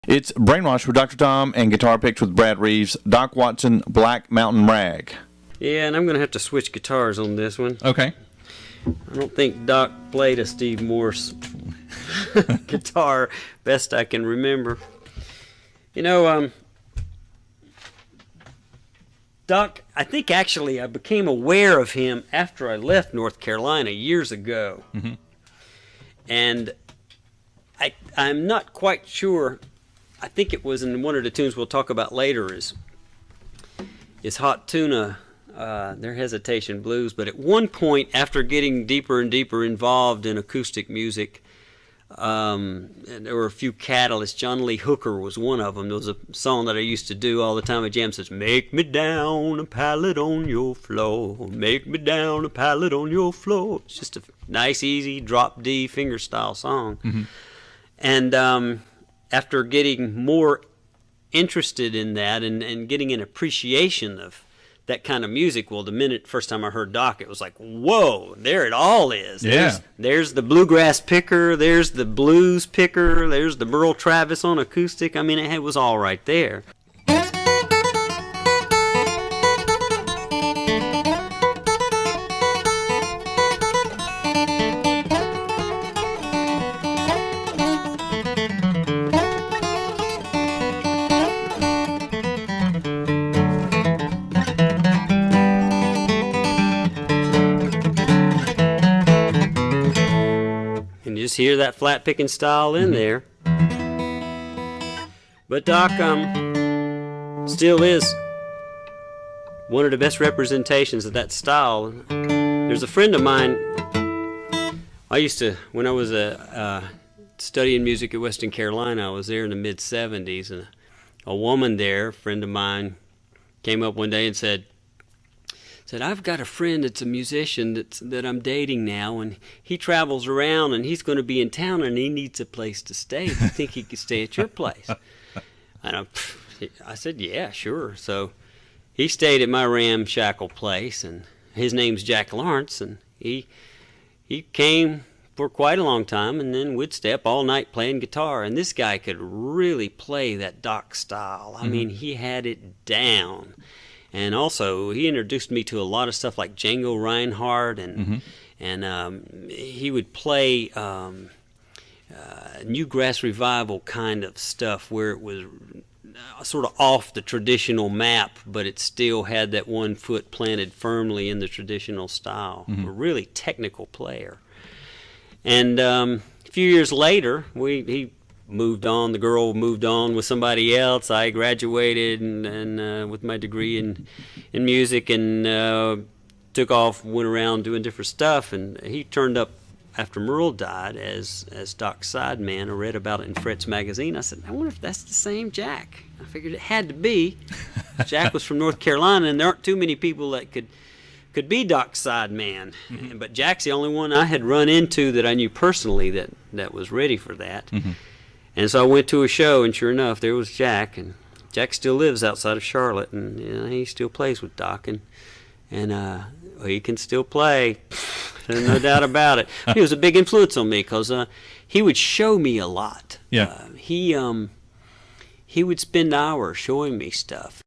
It's BrainWash with Dr. Tom and Guitar Picks with Brad Reaves, Doc Watson, Black Mountain Rag. Yeah, and I'm going to have to switch guitars on this one. Okay. I don't think Doc played a Steve Morse guitar, best I can remember. You know, Doc, I think actually I became aware of him after I left North Carolina years ago. Mm-hmm. And I'm not quite sure. I think it was in one of the tunes we'll talk about later is Hot Tuna, their Hesitation Blues. But at one point, after getting deeper and deeper involved in acoustic music, and there were a few catalysts. John Lee Hooker was one of them. There was a song that I used to do all the time at jam. Says, "Make me down a pallet on your floor, make me down a pallet on your floor." It's just a nice, easy drop D finger style song. Mm-hmm. And after getting more interested in that and getting an appreciation of that kind of music, well, first time I heard Doc, it was like, whoa, there it all is. Yeah. There's the bluegrass picker, there's the blues picker, there's the Merle Travis on acoustic. I mean, it was all right there. Just hear that flat picking style in there. But Doc still is one of the best representations of that style. There's a friend of mine, I used to, when I was studying music at Western Carolina, I was there in the mid-'70s, and a woman there, a friend of mine, came up one day and said, I've got a friend that's a musician that I'm dating now, and he travels around, and he's going to be in town, and he needs a place to stay. Do you think he could stay at your place? And I said, yeah, sure. So he stayed at my ramshackle place, and his name's Jack Lawrence, and he came for quite a long time, and then we'd stay up all night playing guitar. And this guy could really play that Doc style. I mean, he had it down. And also, he introduced me to a lot of stuff like Django Reinhardt, and he would play Newgrass Revival kind of stuff where it was sort of off the traditional map, but it still had that one foot planted firmly in the traditional style. A really technical player. And a few years later, he moved on. The girl moved on with somebody else. I graduated and with my degree in music, and took off, went around doing different stuff. And he turned up after Merle died as Doc's sideman. I read about it in Fret's magazine. I said, I wonder if that's the same Jack. I figured it had to be. Jack was from North Carolina, and there aren't too many people that could be Doc's sideman. But Jack's the only one I had run into that I knew personally that was ready for that. And so I went to a show, and sure enough, there was Jack, and Jack still lives outside of Charlotte, and he still plays with Doc, and he can still play. There's no doubt about it. He was a big influence on me because he would show me a lot. Yeah. He would spend hours showing me stuff.